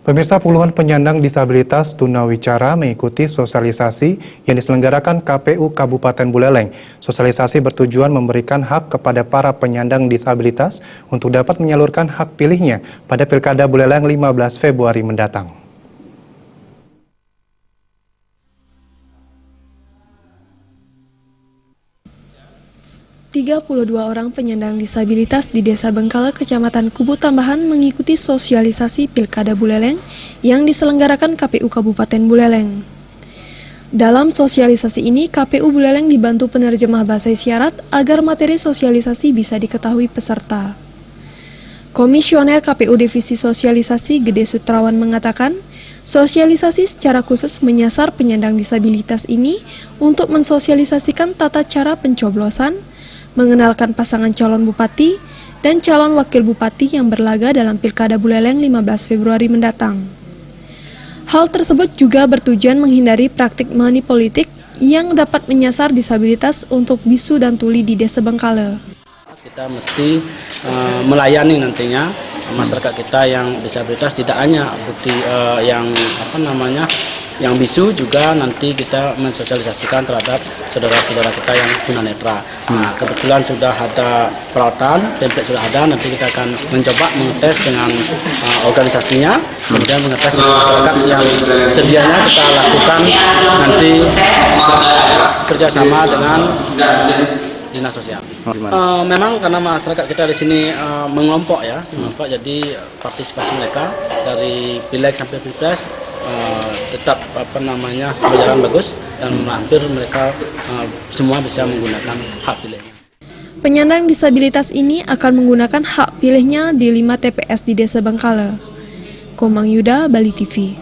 Pemirsa, puluhan penyandang disabilitas tunawicara mengikuti sosialisasi yang diselenggarakan KPU Kabupaten Buleleng. Sosialisasi bertujuan memberikan hak kepada para penyandang disabilitas untuk dapat menyalurkan hak pilihnya pada Pilkada Buleleng 15 Februari mendatang. 32 orang penyandang disabilitas di Desa Bengkala, Kecamatan Kubu Tambahan mengikuti sosialisasi Pilkada Buleleng yang diselenggarakan KPU Kabupaten Buleleng. Dalam sosialisasi ini, KPU Buleleng dibantu penerjemah bahasa isyarat agar materi sosialisasi bisa diketahui peserta. Komisioner KPU Divisi Sosialisasi Gede Sutrawan mengatakan, sosialisasi secara khusus menyasar penyandang disabilitas ini untuk mensosialisasikan tata cara pencoblosan, mengenalkan pasangan calon bupati dan calon wakil bupati yang berlaga dalam Pilkada Buleleng 15 Februari mendatang. Hal tersebut juga bertujuan menghindari praktik money politik yang dapat menyasar disabilitas untuk bisu dan tuli di Desa Bengkala. Kita mesti melayani nantinya masyarakat kita yang disabilitas, tidak hanya bukti yang bisu, juga nanti kita mensosialisasikan terhadap saudara-saudara kita yang tunanetra. Nah, kebetulan sudah ada peralatan, template sudah ada, nanti kita akan mencoba mengetes dengan organisasinya, kemudian mengetes dengan masyarakat yang sedianya kita lakukan nanti kerjasama dengan dinas sosial. Memang karena masyarakat kita di sini mengelompok ya, jadi partisipasi mereka dari pileg sampai pilpres tetap berjalan bagus dan hampir mereka semua bisa menggunakan hak pilihnya. Penyandang disabilitas ini akan menggunakan hak pilihnya di 5 TPS di Desa Bengkala. Komang Yuda, Bali TV.